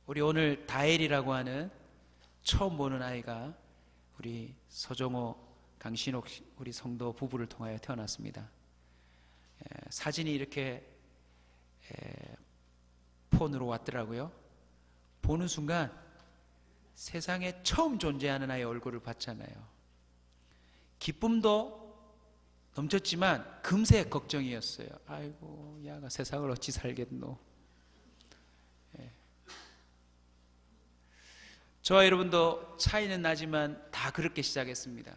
우리 오늘 다엘이라고 하는 처음 보는 아이가 우리 서정호, 강신옥 우리 성도 부부를 통하여 태어났습니다. 사진이 이렇게 폰으로 왔더라고요. 보는 순간 세상에 처음 존재하는 아이의 얼굴을 봤잖아요. 기쁨도 넘쳤지만 금세 걱정이었어요. 아이고, 야가 세상을 어찌 살겠노. 저와 여러분도 차이는 나지만 다 그렇게 시작했습니다.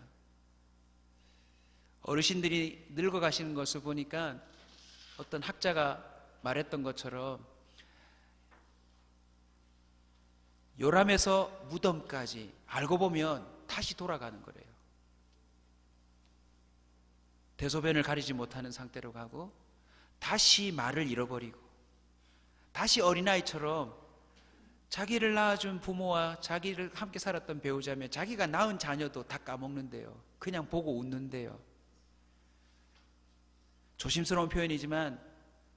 어르신들이 늙어가시는 것을 보니까 어떤 학자가 말했던 것처럼 요람에서 무덤까지 알고 보면 다시 돌아가는 거래요. 대소변을 가리지 못하는 상태로 가고 다시 말을 잃어버리고 다시 어린아이처럼 자기를 낳아준 부모와 자기를 함께 살았던 배우자며 자기가 낳은 자녀도 다 까먹는데요. 그냥 보고 웃는데요. 조심스러운 표현이지만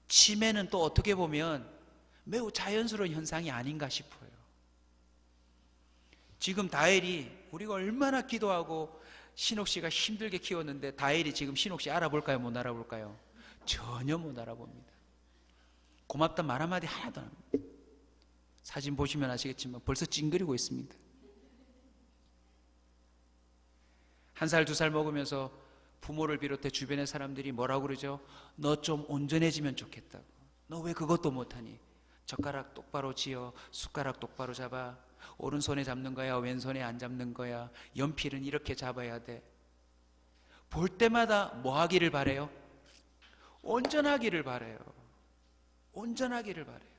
치매는 또 어떻게 보면 매우 자연스러운 현상이 아닌가 싶어요. 지금 다엘이 우리가 얼마나 기도하고 신옥 씨가 힘들게 키웠는데 다엘이 지금 신옥 씨 알아볼까요? 못 알아볼까요? 전혀 못 알아봅니다. 고맙단 말 한마디 하나도 안 합니다. 사진 보시면 아시겠지만 벌써 찡그리고 있습니다. 1살, 2살 먹으면서 부모를 비롯해 주변의 사람들이 뭐라고 그러죠? 너 좀 온전해지면 좋겠다고. 너 왜 그것도 못하니? 젓가락 똑바로 쥐어, 숟가락 똑바로 잡아. 오른손에 잡는 거야, 왼손에 안 잡는 거야. 연필은 이렇게 잡아야 돼. 볼 때마다 뭐 하기를 바래요? 온전하기를 바래요. 온전하기를 바래요.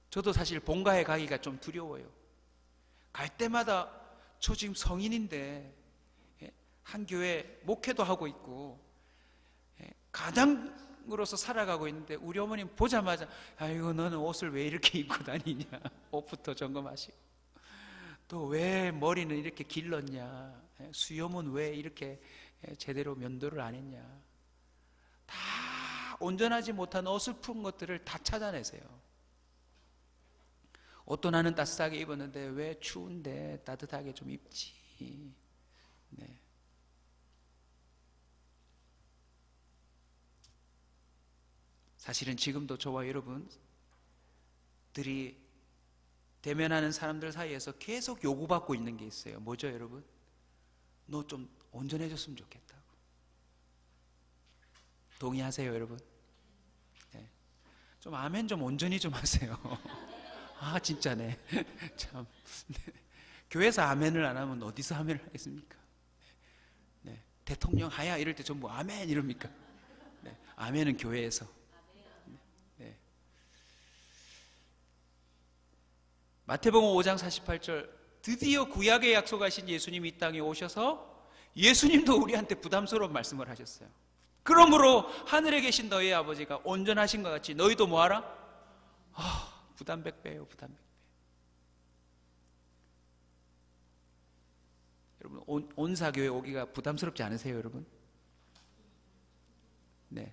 저도 사실 본가에 가기가 좀 두려워요. 갈 때마다 저 지금 성인인데 한 교회 목회도 하고 있고 가장으로서 살아가고 있는데 우리 어머님 보자마자 아이고 너는 옷을 왜 이렇게 입고 다니냐, 옷부터 점검하시고 또 왜 머리는 이렇게 길렀냐, 수염은 왜 이렇게 제대로 면도를 안 했냐, 다 온전하지 못한 어설픈 것들을 다 찾아내세요. 옷도 나는 따뜻하게 입었는데 왜 추운데 따뜻하게 좀 입지. 네. 사실은 지금도 저와 여러분들이 대면하는 사람들 사이에서 계속 요구받고 있는 게 있어요. 뭐죠, 여러분? 너 좀 온전해졌으면 좋겠다고. 동의하세요, 여러분? 네. 좀 아멘 좀 온전히 좀 하세요. 아, 진짜네. 참. 네. 교회에서 아멘을 안 하면 어디서 아멘을 하겠습니까? 네. 대통령 하야 이럴 때 전부 아멘 이럽니까? 네. 아멘은 교회에서. 네. 마태복음 5장 48절, 드디어 구약의 약속하신 예수님이 이 땅에 오셔서 예수님도 우리한테 부담스러운 말씀을 하셨어요. 그러므로 하늘에 계신 너희 아버지가 온전하신 것 같이 너희도 뭐하라? 부담 100배예요. 부담 100배. 여러분, 온사교회 오기가 부담스럽지 않으세요, 여러분? 네.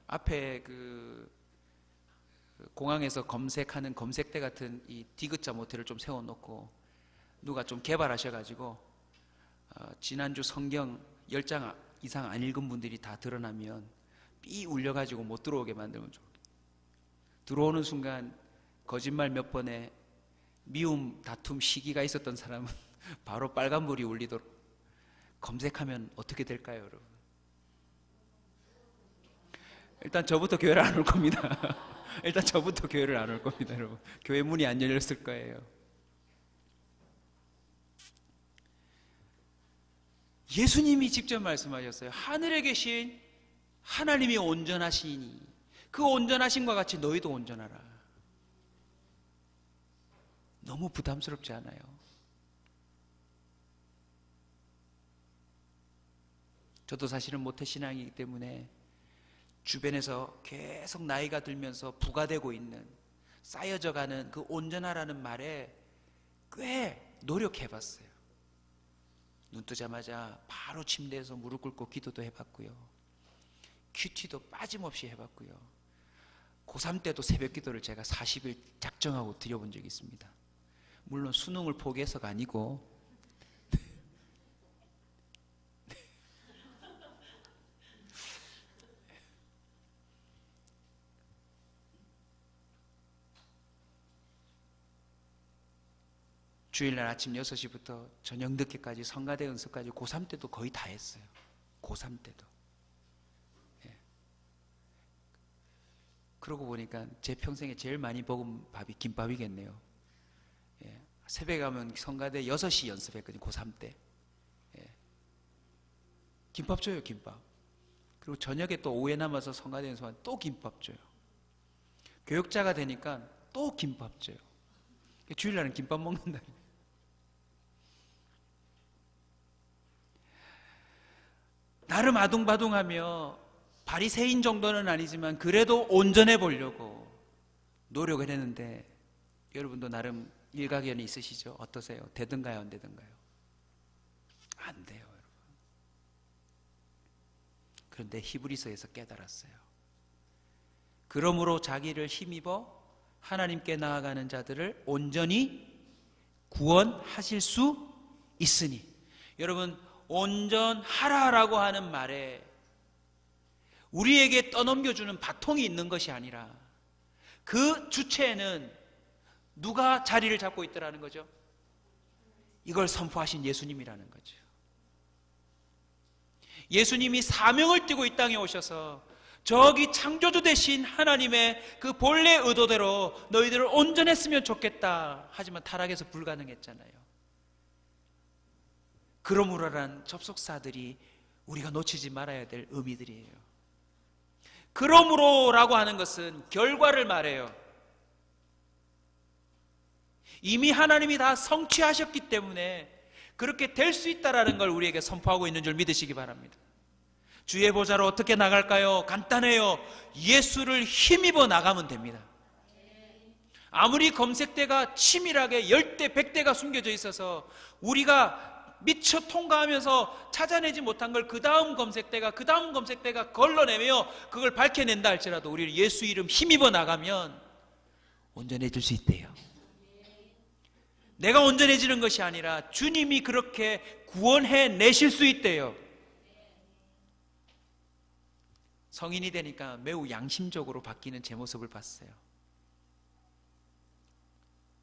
앞에 그 공항에서 검색하는 검색대 같은 이 디귿자 모텔을 좀 세워놓고 누가 좀 개발하셔가지고 지난주 성경 10장 이상 안 읽은 분들이 다 드러나면 삐 울려가지고 못 들어오게 만들면 좋겠어요. 들어오는 순간 거짓말 몇 번에 미움, 다툼, 시기가 있었던 사람은 바로 빨간불이 울리도록 검색하면 어떻게 될까요, 여러분? 일단 저부터 교회를 안 올 겁니다. 일단 저부터 교회를 안 올 겁니다, 여러분. 교회 문이 안 열렸을 거예요. 예수님이 직접 말씀하셨어요. 하늘에 계신 하나님이 온전하시니 그 온전하심과 같이 너희도 온전하라. 너무 부담스럽지 않아요? 저도 사실은 모태신앙이기 때문에 주변에서 계속 나이가 들면서 부과되고 있는, 쌓여져가는 그 온전하라는 말에 꽤 노력해봤어요. 눈 뜨자마자 바로 침대에서 무릎 꿇고 기도도 해봤고요, 큐티도 빠짐없이 해봤고요, 고3 때도 새벽 기도를 제가 40일 작정하고 드려본 적이 있습니다. 물론 수능을 포기해서가 아니고 주일날 아침 6시부터 저녁 늦게까지 성가대 연습까지 고3 때도 거의 다 했어요. 고3 때도. 예. 그러고 보니까 제 평생에 제일 많이 먹은 밥이 김밥이겠네요. 예. 새벽에 가면 성가대 6시 연습했거든요. 고3 때. 예. 김밥 줘요, 김밥. 그리고 저녁에 또 오후에 남아서 성가대 연습하면 또 김밥 줘요. 교육자가 되니까 또 김밥 줘요. 주일날은 김밥 먹는다. 나름 아둥바둥하며 바리새인 정도는 아니지만 그래도 온전해 보려고 노력을 했는데, 여러분도 나름 일가견이 있으시죠? 어떠세요? 되든가요, 안 되든가요? 안 돼요, 여러분. 그런데 히브리서에서 깨달았어요. 그러므로 자기를 힘입어 하나님께 나아가는 자들을 온전히 구원하실 수 있으니. 여러분, 온전하라라고 하는 말에 우리에게 떠넘겨주는 바통이 있는 것이 아니라 그 주체에는 누가 자리를 잡고 있더라는 거죠? 이걸 선포하신 예수님이라는 거죠. 예수님이 사명을 띠고 이 땅에 오셔서 저기 창조주 되신 하나님의 그 본래 의도대로 너희들을 온전했으면 좋겠다 하지만 타락해서 불가능했잖아요. 그러므로란 접속사들이 우리가 놓치지 말아야 될 의미들이에요. 그러므로라고 하는 것은 결과를 말해요. 이미 하나님이 다 성취하셨기 때문에 그렇게 될 수 있다는 걸 우리에게 선포하고 있는 줄 믿으시기 바랍니다. 주의 보좌로 어떻게 나갈까요? 간단해요. 예수를 힘입어 나가면 됩니다. 아무리 검색대가 치밀하게 10대 100대가 숨겨져 있어서 우리가 미처 통과하면서 찾아내지 못한 걸 그 다음 검색대가 걸러내며 그걸 밝혀낸다 할지라도 우리 예수 이름 힘입어 나가면 온전해질 수 있대요. 내가 온전해지는 것이 아니라 주님이 그렇게 구원해 내실 수 있대요. 성인이 되니까 매우 양심적으로 바뀌는 제 모습을 봤어요.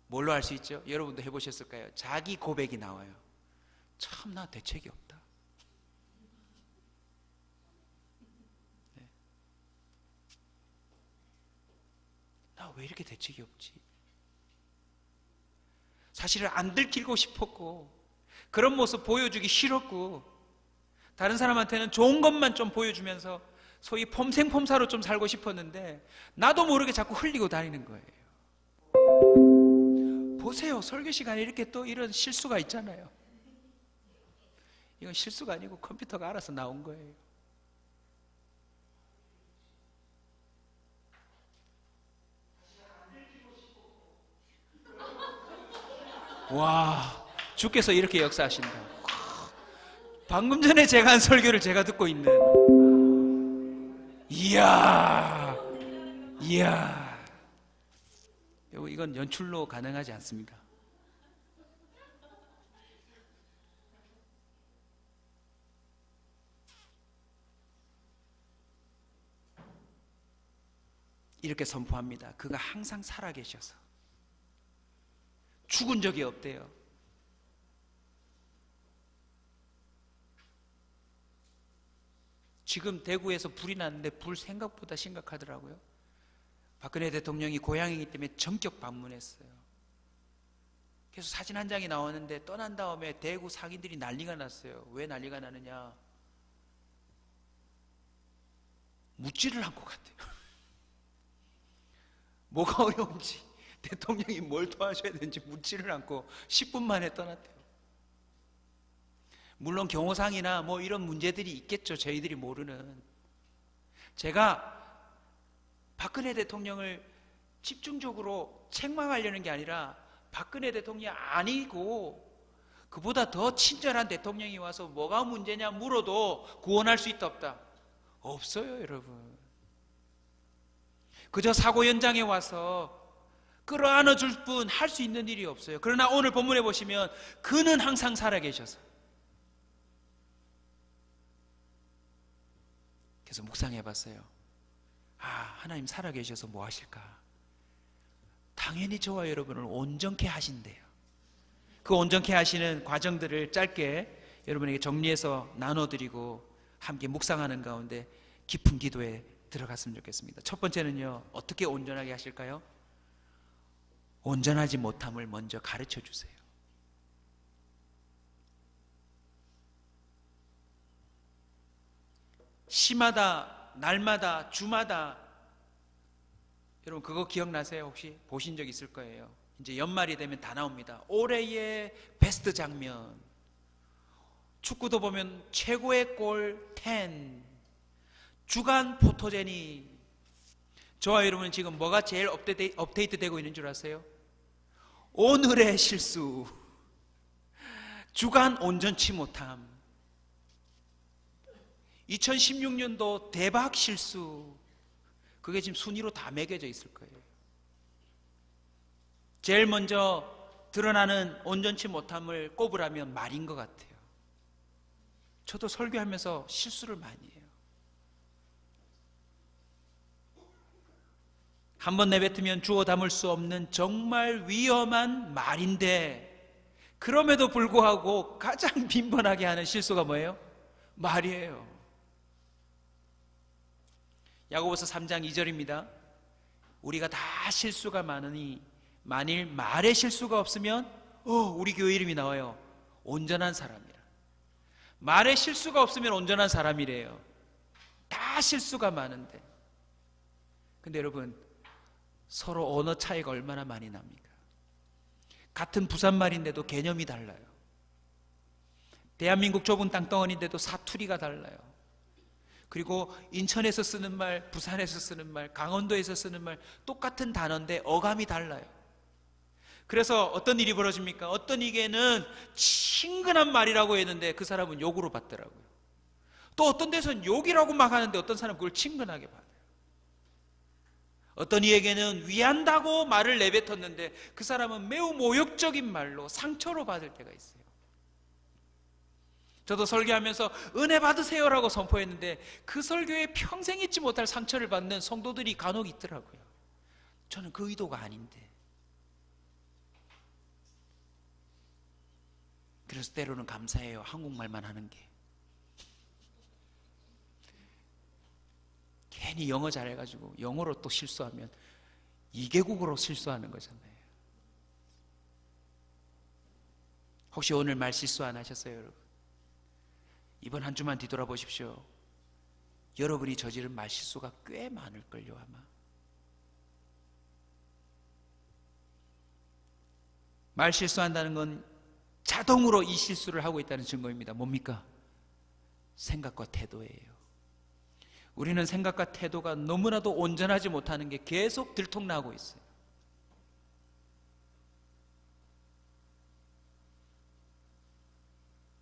뭘로 알 수 있죠? 여러분도 해보셨을까요? 자기 고백이 나와요. 참 나 대책이 없다. 네. 나 왜 이렇게 대책이 없지? 사실은 안 들키고 싶었고 그런 모습 보여주기 싫었고 다른 사람한테는 좋은 것만 좀 보여주면서 소위 폼생폼사로 좀 살고 싶었는데 나도 모르게 자꾸 흘리고 다니는 거예요. 보세요. 설교 시간에 이렇게 또 이런 실수가 있잖아요. 이건 실수가 아니고 컴퓨터가 알아서 나온 거예요. 와, 주께서 이렇게 역사하신다. 방금 전에 제가 한 설교를 제가 듣고 있는. 이야. 이건 연출로 가능하지 않습니다. 이렇게 선포합니다. 그가 항상 살아계셔서 죽은 적이 없대요. 지금 대구에서 불이 났는데 불 생각보다 심각하더라고요. 박근혜 대통령이 고향이기 때문에 전격 방문했어요. 그래서 사진 한 장이 나왔는데 떠난 다음에 대구 상인들이 난리가 났어요. 왜 난리가 나느냐? 묻지를 않고 갔대요. 뭐가 어려운지, 대통령이 뭘 도와줘야 되는지 묻지를 않고 10분 만에 떠났대요. 물론 경호상이나 뭐 이런 문제들이 있겠죠. 저희들이 모르는. 제가 박근혜 대통령을 집중적으로 책망하려는 게 아니라 박근혜 대통령이 아니고 그보다 더 친절한 대통령이 와서 뭐가 문제냐 물어도 구원할 수 있다 없다? 없어요, 여러분. 그저 사고 현장에 와서 끌어안아 줄 뿐 할 수 있는 일이 없어요. 그러나 오늘 본문에 보시면 그는 항상 살아계셔서, 그래서 묵상해 봤어요. 하나님 살아계셔서 뭐 하실까? 당연히 저와 여러분을 온전케 하신대요. 그 온전케 하시는 과정들을 짧게 여러분에게 정리해서 나눠드리고 함께 묵상하는 가운데 깊은 기도에 들어갔으면 좋겠습니다. 첫 번째는요, 어떻게 온전하게 하실까요? 온전하지 못함을 먼저 가르쳐 주세요. 시마다, 날마다, 주마다, 여러분 그거 기억나세요? 혹시 보신 적 있을 거예요. 이제 연말이 되면 다 나옵니다. 올해의 베스트 장면, 축구도 보면 최고의 골 10, 주간 포토제니. 저와 여러분은 지금 뭐가 제일 업데이트 되고 있는 줄 아세요? 오늘의 실수, 주간 온전치 못함, 2016년도 대박 실수. 그게 지금 순위로 다 매겨져 있을 거예요. 제일 먼저 드러나는 온전치 못함을 꼽으라면 말인 것 같아요. 저도 설교하면서 실수를 많이 해요. 한번 내뱉으면 주워 담을 수 없는 정말 위험한 말인데, 그럼에도 불구하고 가장 빈번하게 하는 실수가 뭐예요? 말이에요. 야고보서 3장 2절입니다. 우리가 다 실수가 많으니 만일 말에 실수가 없으면 우리 교회 이름이 나와요. 온전한 사람이라. 말에 실수가 없으면 온전한 사람이래요. 다 실수가 많은데. 근데 여러분, 서로 언어 차이가 얼마나 많이 납니까? 같은 부산말인데도 개념이 달라요. 대한민국 좁은 땅덩어리인데도 사투리가 달라요. 그리고 인천에서 쓰는 말, 부산에서 쓰는 말, 강원도에서 쓰는 말, 똑같은 단어인데 어감이 달라요. 그래서 어떤 일이 벌어집니까? 어떤 에게는 친근한 말이라고 했는데 그 사람은 욕으로 받더라고요. 또 어떤 데서는 욕이라고 막 하는데 어떤 사람은 그걸 친근하게 받아요. 어떤 이에게는 위한다고 말을 내뱉었는데 그 사람은 매우 모욕적인 말로 상처로 받을 때가 있어요. 저도 설교하면서 은혜 받으세요라고 선포했는데 그 설교에 평생 잊지 못할 상처를 받는 성도들이 간혹 있더라고요. 저는 그 의도가 아닌데. 그래서 때로는 감사해요. 한국말만 하는 게. 괜히 영어 잘해가지고 영어로 또 실수하면 2개국어로 실수하는 거잖아요. 혹시 오늘 말 실수 안 하셨어요, 여러분? 이번 한 주만 뒤돌아보십시오. 여러분이 저지른 말 실수가 꽤 많을걸요, 아마. 말 실수한다는 건 자동으로 이 실수를 하고 있다는 증거입니다. 뭡니까? 생각과 태도예요. 우리는 생각과 태도가 너무나도 온전하지 못하는 게 계속 들통나고 있어요.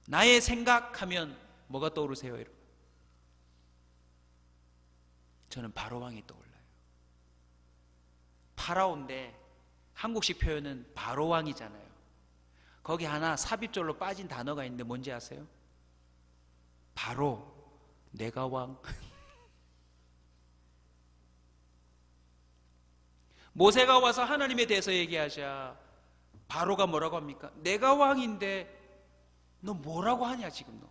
나의 생각하면 뭐가 떠오르세요, 여러분? 저는 바로왕이 떠올라요. 파라오인데 한국식 표현은 바로왕이잖아요. 거기 하나 삽입절로 빠진 단어가 있는데 뭔지 아세요? 바로 내가 왕. 모세가 와서 하나님에 대해서 얘기하자 바로가 뭐라고 합니까? 내가 왕인데 너 뭐라고 하냐 지금 너.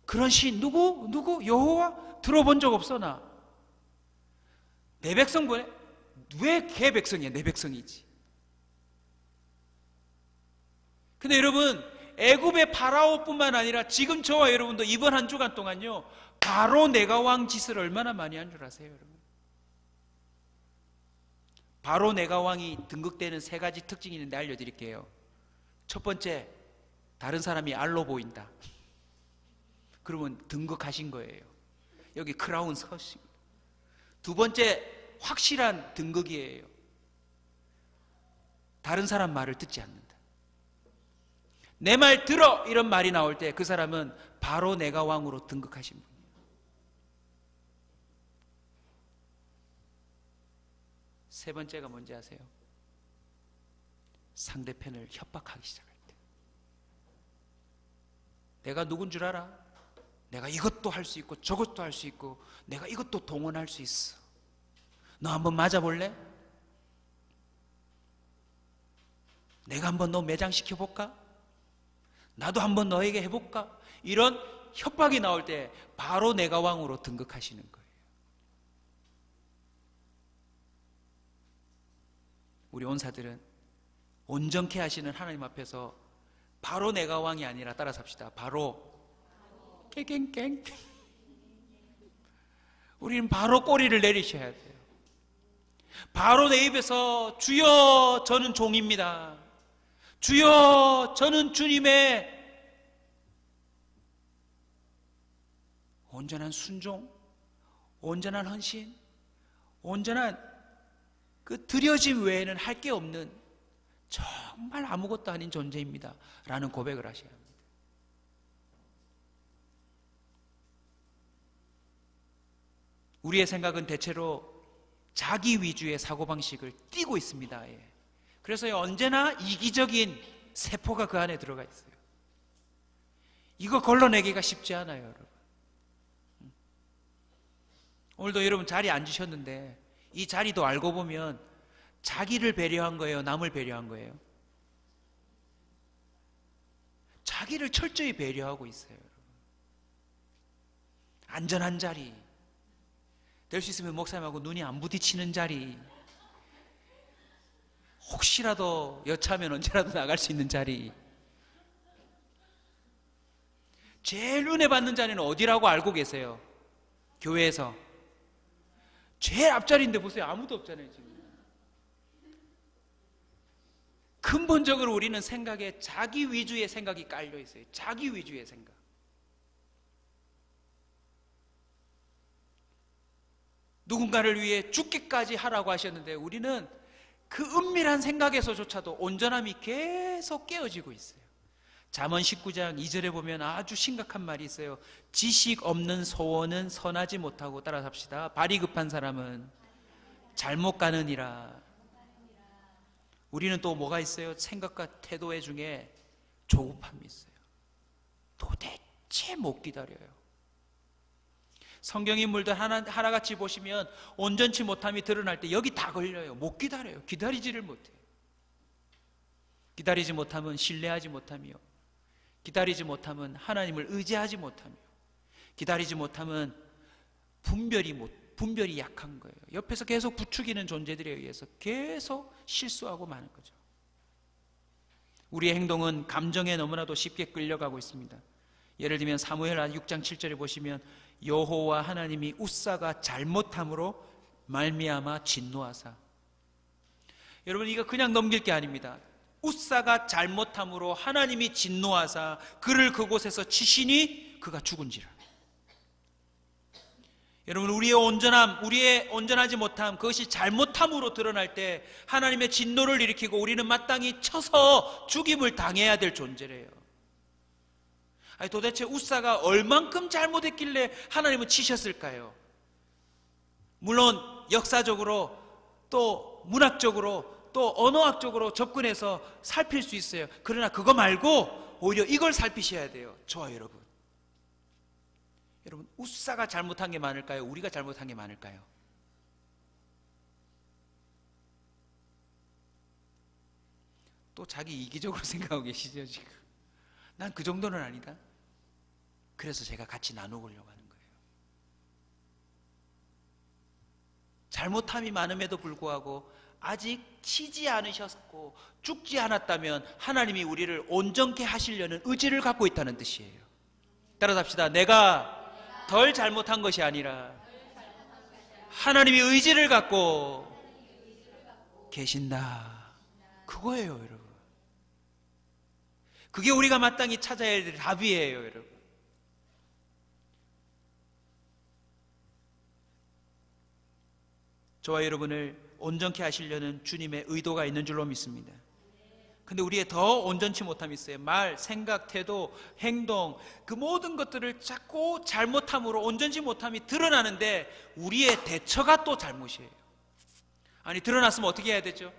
그런 시 누구? 여호와? 들어본 적 없어 나. 내 백성 보내? 왜 걔 백성이야? 내 백성이지. 근데 여러분, 애굽의 파라오뿐만 아니라 지금 저와 여러분도 이번 한 주간 동안요, 바로 내가 왕 짓을 얼마나 많이 한 줄 아세요, 여러분? 바로 내가 왕이 등극되는 3가지 특징이 있는데 알려드릴게요. 첫 번째, 다른 사람이 알로 보인다. 그러면 등극하신 거예요. 여기 크라운 서시고. 두 번째, 확실한 등극이에요. 다른 사람 말을 듣지 않는다. 내 말 들어! 이런 말이 나올 때 그 사람은 바로 내가 왕으로 등극하신 분이에요. 세 번째가 뭔지 아세요? 상대편을 협박하기 시작할 때. 내가 누군 줄 알아? 내가 이것도 할 수 있고 저것도 할 수 있고 내가 이것도 동원할 수 있어. 너 한번 맞아볼래? 내가 한번 너 매장시켜볼까? 나도 한번 너에게 해볼까? 이런 협박이 나올 때 바로 내가 왕으로 등극하시는 거예요. 우리 온사들은 온전케 하시는 하나님 앞에서 바로 내가 왕이 아니라 따라 삽시다. 바로 깽깽깽. 우리는 바로 꼬리를 내리셔야 돼요. 바로 내 입에서 주여 저는 종입니다. 주여 저는 주님의 온전한 순종, 온전한 헌신, 온전한 그 드려짐 외에는 할 게 없는 정말 아무것도 아닌 존재입니다 라는 고백을 하셔야 합니다. 우리의 생각은 대체로 자기 위주의 사고방식을 띠고 있습니다. 예. 그래서 언제나 이기적인 세포가 그 안에 들어가 있어요. 이거 걸러내기가 쉽지 않아요, 여러분. 오늘도 여러분 자리에 앉으셨는데 이 자리도 알고 보면 자기를 배려한 거예요, 남을 배려한 거예요? 자기를 철저히 배려하고 있어요, 여러분. 안전한 자리, 될 수 있으면 목사님하고 눈이 안 부딪히는 자리, 혹시라도 여차하면 언제라도 나갈 수 있는 자리, 제일 은혜 받는 자리는 어디라고 알고 계세요? 교회에서. 제일 앞자리인데 보세요, 아무도 없잖아요 지금. 근본적으로 우리는 생각에 자기 위주의 생각이 깔려 있어요. 자기 위주의 생각. 누군가를 위해 죽기까지 하라고 하셨는데 우리는 그 은밀한 생각에서조차도 온전함이 계속 깨어지고 있어요. 잠언 19장 2절에 보면 아주 심각한 말이 있어요. 지식 없는 소원은 선하지 못하고, 따라서 합시다. 발이 급한 사람은 잘못 가느니라. 우리는 또 뭐가 있어요? 생각과 태도의 중에 조급함이 있어요. 도대체 못 기다려요. 성경 인물들 하나같이 보시면 온전치 못함이 드러날 때 여기 다 걸려요. 못 기다려요. 기다리지를 못해요. 기다리지 못함은 신뢰하지 못함이요, 기다리지 못함은 하나님을 의지하지 못함이요, 기다리지 못함은 분별이 약한 거예요. 옆에서 계속 부추기는 존재들에 의해서 계속 실수하고 마는 거죠. 우리의 행동은 감정에 너무나도 쉽게 끌려가고 있습니다. 예를 들면 사무엘하 6장 7절에 보시면 여호와 하나님이 웃사가 잘못함으로 말미암아 진노하사. 여러분, 이거 그냥 넘길 게 아닙니다. 웃사가 잘못함으로 하나님이 진노하사 그를 그곳에서 치시니 그가 죽은지라. 여러분, 우리의 온전하지 못함, 그것이 잘못함으로 드러날 때 하나님의 진노를 일으키고 우리는 마땅히 쳐서 죽임을 당해야 될 존재래요. 아니, 도대체 웃사가 얼만큼 잘못했길래 하나님은 치셨을까요? 물론 역사적으로 또 문학적으로 또 언어학적으로 접근해서 살필 수 있어요. 그러나 그거 말고 오히려 이걸 살피셔야 돼요. 저와 여러분, 웃사가 잘못한 게 많을까요? 우리가 잘못한 게 많을까요? 또 자기 이기적으로 생각하고 계시죠 지금? 난 그 정도는 아니다. 그래서 제가 같이 나누려고 하는 거예요. 잘못함이 많음에도 불구하고 아직 치지 않으셨고 죽지 않았다면 하나님이 우리를 온전케 하시려는 의지를 갖고 있다는 뜻이에요. 따라서 합시다. 내가 덜 잘못한 것이 아니라 하나님이 의지를 갖고 계신다. 그거예요, 여러분. 그게 우리가 마땅히 찾아야 될 답이에요, 여러분. 저와 여러분을 온전케 하시려는 주님의 의도가 있는 줄로 믿습니다. 근데 우리의 더 온전치 못함이 있어요. 말, 생각, 태도, 행동, 그 모든 것들을 자꾸 잘못함으로 온전치 못함이 드러나는데 우리의 대처가 또 잘못이에요. 아니, 드러났으면 어떻게 해야 되죠?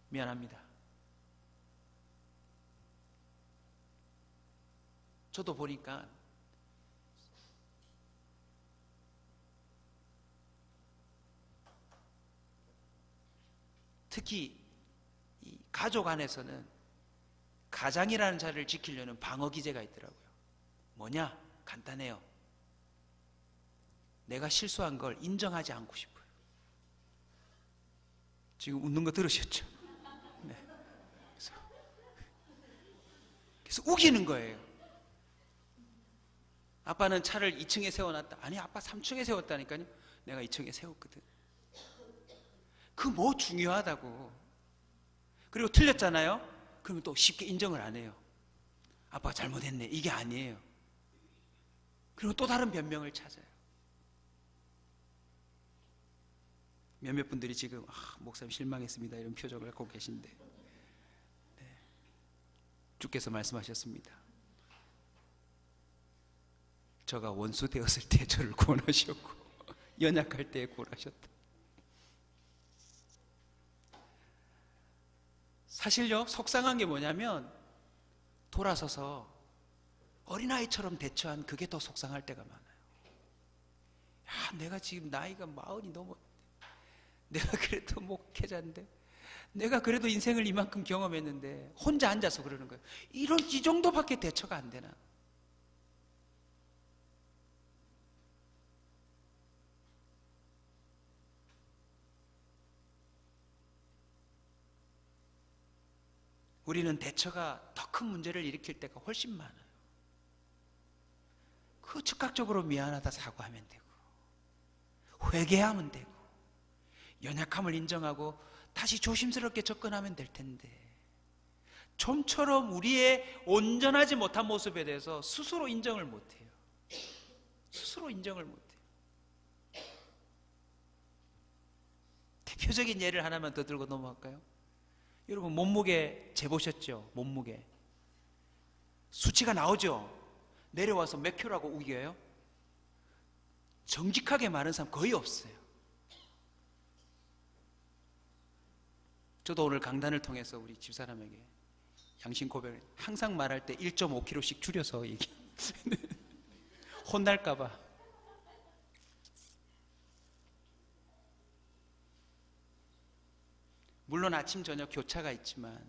미안합니다. 저도 보니까 특히 이 가족 안에서는 가장이라는 자리를 지키려는 방어 기제가 있더라고요. 뭐냐? 간단해요. 내가 실수한 걸 인정하지 않고 싶어요. 지금 웃는 거 들으셨죠? 네. 그래서 우기는 거예요. 아빠는 차를 2층에 세워놨다. 아니, 아빠 3층에 세웠다니까요. 내가 2층에 세웠거든. 그 뭐 중요하다고. 그리고 틀렸잖아요. 그러면 또 쉽게 인정을 안 해요. 아빠가 잘못했네. 이게 아니에요. 그리고 또 다른 변명을 찾아요. 몇몇 분들이 지금 목사님 실망했습니다 이런 표정을 갖고 계신데, 네. 주께서 말씀하셨습니다. 저가 원수 되었을 때 저를 구원하셨고 연약할 때 구원하셨다. 사실요, 속상한 게 뭐냐면 돌아서서 어린아이처럼 대처한 그게 더 속상할 때가 많아요. 야, 내가 지금 나이가 40이 넘어, 내가 그래도 목회자인데, 내가 그래도 인생을 이만큼 경험했는데 혼자 앉아서 그러는 거예요. 이 정도밖에 대처가 안 되나? 우리는 대처가 더 큰 문제를 일으킬 때가 훨씬 많아요. 그 즉각적으로 미안하다 사과하면 되고, 회개하면 되고, 연약함을 인정하고 다시 조심스럽게 접근하면 될 텐데, 좀처럼 우리의 온전하지 못한 모습에 대해서 스스로 인정을 못해요. 스스로 인정을 못해요. 대표적인 예를 하나만 더 들고 넘어갈까요? 여러분, 몸무게 재보셨죠? 몸무게 수치가 나오죠? 내려와서 몇 킬로라고 우겨요? 정직하게 말하는 사람 거의 없어요. 저도 오늘 강단을 통해서 우리 집사람에게 양심 고백을, 항상 말할 때 1.5kg씩 줄여서 얘기 혼날까봐. 물론 아침 저녁 교차가 있지만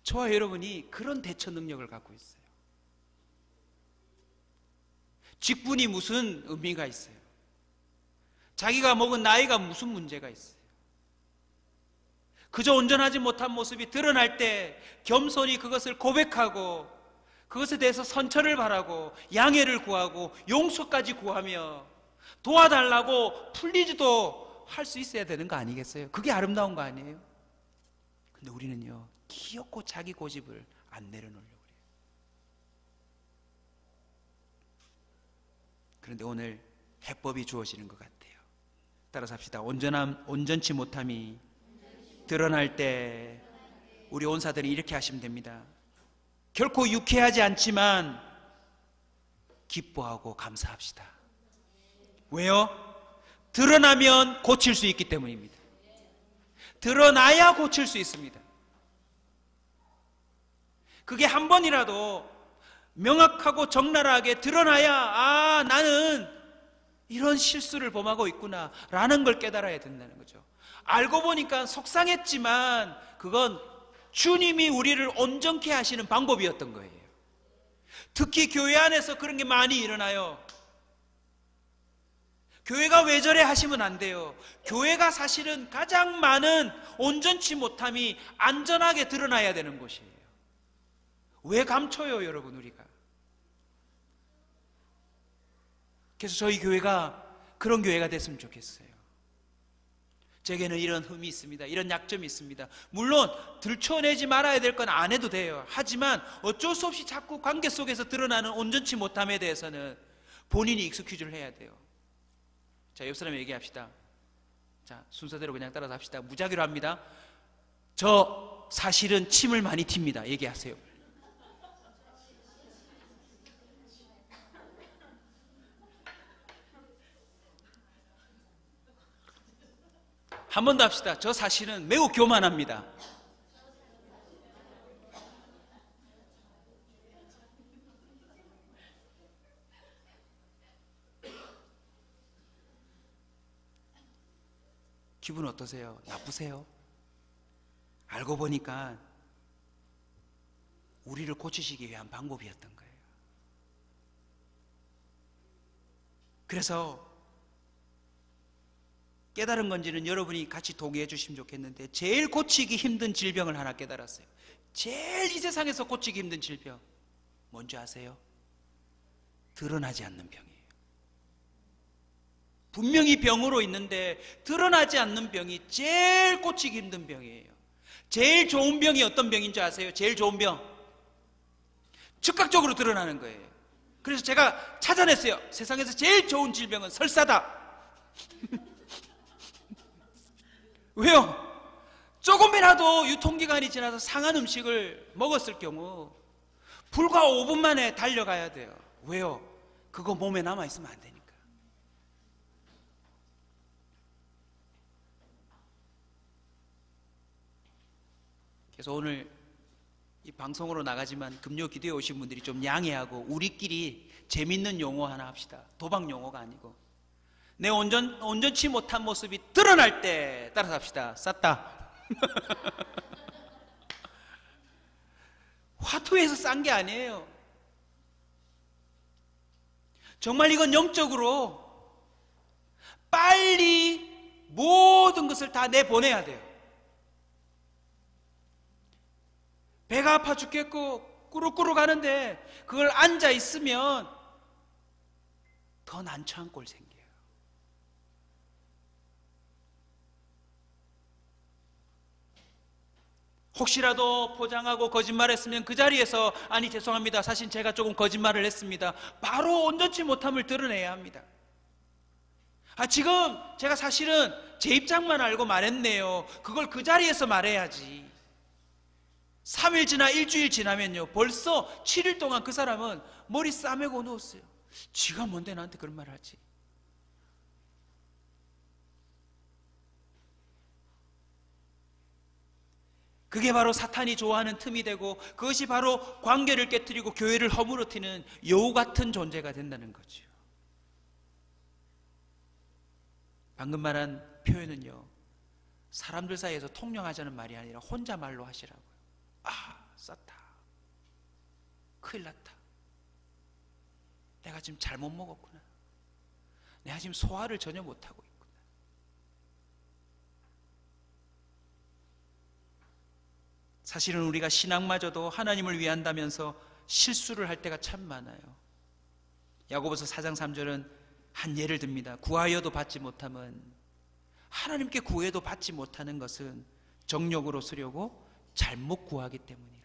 저와 여러분이 그런 대처 능력을 갖고 있어요. 직분이 무슨 의미가 있어요? 자기가 먹은 나이가 무슨 문제가 있어요? 그저 온전하지 못한 모습이 드러날 때 겸손히 그것을 고백하고 그것에 대해서 선처를 바라고 양해를 구하고 용서까지 구하며 도와달라고 풀리지도 할 수 있어야 되는 거 아니겠어요? 그게 아름다운 거 아니에요? 근데 우리는요, 기어코 자기 고집을 안 내려놓으려고 그래요. 그런데 오늘 해법이 주어지는 것 같아요. 따라서 합시다. 온전치 못함이 드러날 때 우리 온사들이 이렇게 하시면 됩니다. 결코 유쾌하지 않지만 기뻐하고 감사합시다. 왜요? 드러나면 고칠 수 있기 때문입니다. 드러나야 고칠 수 있습니다. 그게 한 번이라도 명확하고 적나라하게 드러나야 나는 이런 실수를 범하고 있구나 라는 걸 깨달아야 된다는 거죠. 알고 보니까 속상했지만 그건 주님이 우리를 온전케 하시는 방법이었던 거예요. 특히 교회 안에서 그런 게 많이 일어나요. 교회가 왜 저래 하시면 안 돼요. 교회가 사실은 가장 많은 온전치 못함이 안전하게 드러나야 되는 곳이에요. 왜 감춰요, 여러분, 우리가? 그래서 저희 교회가 그런 교회가 됐으면 좋겠어요. 제게는 이런 흠이 있습니다. 이런 약점이 있습니다. 물론 들춰내지 말아야 될 건 안 해도 돼요. 하지만 어쩔 수 없이 자꾸 관계 속에서 드러나는 온전치 못함에 대해서는 본인이 익스큐즈를 해야 돼요. 자, 옆 사람에 얘기합시다. 자, 순서대로 그냥 따라서 합시다. 무작위로 합니다. 저 사실은 침을 많이 튑니다. 얘기하세요. 한 번 더 합시다. 저 사실은 매우 교만합니다. 기분 어떠세요? 나쁘세요? 알고 보니까 우리를 고치시기 위한 방법이었던 거예요. 그래서 깨달은 건지는 여러분이 같이 동의해 주시면 좋겠는데, 제일 고치기 힘든 질병을 하나 깨달았어요. 제일 이 세상에서 고치기 힘든 질병 뭔지 아세요? 드러나지 않는 병이에요. 분명히 병으로 있는데 드러나지 않는 병이 제일 고치기 힘든 병이에요. 제일 좋은 병이 어떤 병인지 아세요? 제일 좋은 병, 즉각적으로 드러나는 거예요. 그래서 제가 찾아냈어요. 세상에서 제일 좋은 질병은 설사다. 왜요? 조금이라도 유통기간이 지나서 상한 음식을 먹었을 경우 불과 5분 만에 달려가야 돼요. 왜요? 그거 몸에 남아있으면 안 되니까. 그래서 오늘 이 방송으로 나가지만 금요 기도에 오신 분들이 좀 양해하고 우리끼리 재밌는 용어 하나 합시다. 도박 용어가 아니고, 내 온전치 못한 모습이 드러날 때 따라서 합시다. 쌌다. 화투에서 싼 게 아니에요. 정말 이건 영적으로 빨리 모든 것을 다 내보내야 돼요. 배가 아파 죽겠고 꾸룩꾸룩 하는데 그걸 앉아 있으면 더 난처한 꼴 생겨요. 혹시라도 포장하고 거짓말했으면 그 자리에서 아니 죄송합니다, 사실 제가 조금 거짓말을 했습니다, 바로 온전치 못함을 드러내야 합니다. 지금 제가 사실은 제 입장만 알고 말했네요. 그걸 그 자리에서 말해야지. 3일 지나 일주일 지나면요, 벌써 7일 동안 그 사람은 머리 싸매고 누웠어요. 지가 뭔데 나한테 그런 말을 하지? 그게 바로 사탄이 좋아하는 틈이 되고, 그것이 바로 관계를 깨뜨리고 교회를 허물어뜨리는 여우 같은 존재가 된다는 거죠. 방금 말한 표현은요, 사람들 사이에서 통용하자는 말이 아니라 혼자 말로 하시라고요. 쌌다, 큰일 났다, 내가 지금 잘못 먹었구나, 내가 지금 소화를 전혀 못하고 있구나. 사실은 우리가 신앙마저도 하나님을 위한다면서 실수를 할 때가 참 많아요. 야고보서 4장 3절은 한 예를 듭니다. 구하여도 받지 못함은, 하나님께 구해도 받지 못하는 것은 정욕으로 쓰려고 잘못 구하기 때문이라.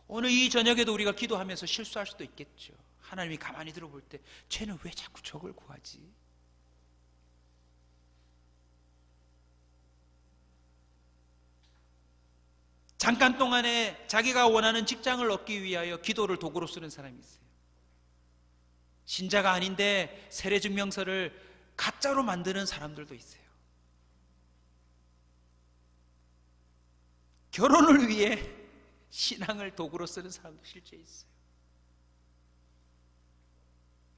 오늘 이 저녁에도 우리가 기도하면서 실수할 수도 있겠죠. 하나님이 가만히 들어볼 때 쟤는 왜 자꾸 저걸 구하지? 잠깐 동안에 자기가 원하는 직장을 얻기 위하여 기도를 도구로 쓰는 사람이 있어요. 신자가 아닌데 세례증명서를 가짜로 만드는 사람들도 있어요. 결혼을 위해 신앙을 도구로 쓰는 사람도 실제 있어요.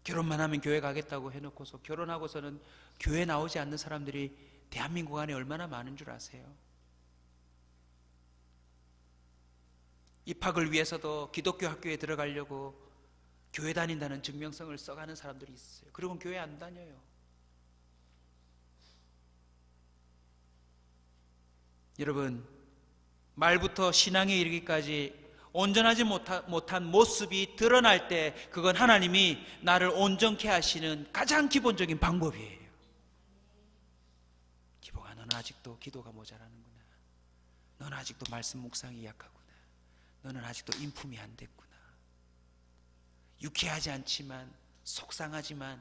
결혼만 하면 교회 가겠다고 해놓고서 결혼하고서는 교회 나오지 않는 사람들이 대한민국 안에 얼마나 많은 줄 아세요? 입학을 위해서도 기독교 학교에 들어가려고 교회 다닌다는 증명성을 써가는 사람들이 있어요. 그리고는 교회 안 다녀요. 여러분, 말부터 신앙에 이르기까지 온전하지 못한 모습이 드러날 때, 그건 하나님이 나를 온전케 하시는 가장 기본적인 방법이에요. 기복아, 너는 아직도 기도가 모자라는구나. 너는 아직도 말씀 묵상이 약하구나. 너는 아직도 인품이 안 됐구나. 유쾌하지 않지만, 속상하지만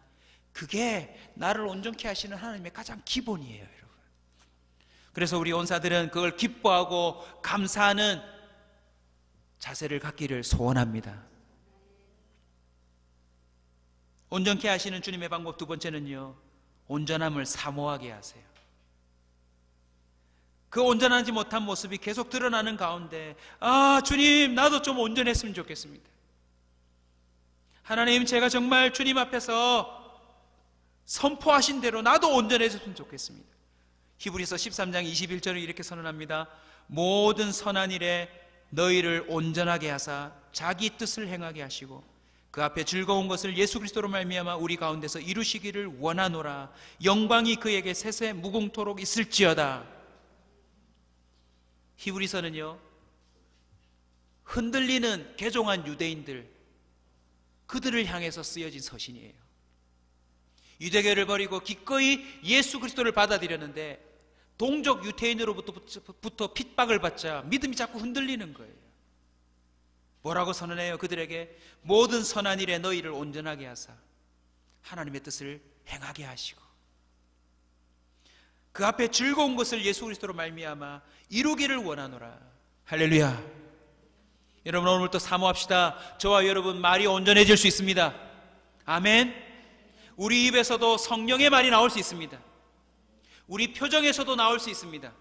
그게 나를 온전케 하시는 하나님의 가장 기본이에요, 여러분. 그래서 우리 온사들은 그걸 기뻐하고 감사하는 자세를 갖기를 소원합니다. 온전케 하시는 주님의 방법 두 번째는요, 온전함을 사모하게 하세요. 그 온전하지 못한 모습이 계속 드러나는 가운데, 아, 주님, 나도 좀 온전했으면 좋겠습니다. 하나님, 제가 정말 주님 앞에서 선포하신 대로 나도 온전해졌으면 좋겠습니다. 히브리서 13장 21절을 이렇게 선언합니다. 모든 선한 일에 너희를 온전하게 하사 자기 뜻을 행하게 하시고 그 앞에 즐거운 것을 예수 그리스도로 말미암아 우리 가운데서 이루시기를 원하노라. 영광이 그에게 세세 무궁토록 있을지어다. 히브리서는요, 흔들리는 개종한 유대인들, 그들을 향해서 쓰여진 서신이에요. 유대교를 버리고 기꺼이 예수 그리스도를 받아들였는데 동족 유태인으로부터 핍박을 받자 믿음이 자꾸 흔들리는 거예요. 뭐라고 선언해요? 그들에게 모든 선한 일에 너희를 온전하게 하사 하나님의 뜻을 행하게 하시고 그 앞에 즐거운 것을 예수 그리스도로 말미암아 이루기를 원하노라. 할렐루야. 여러분, 오늘부터 사모합시다. 저와 여러분 말이 온전해질 수 있습니다. 아멘. 우리 입에서도 성령의 말이 나올 수 있습니다. 우리 표정에서도 나올 수 있습니다.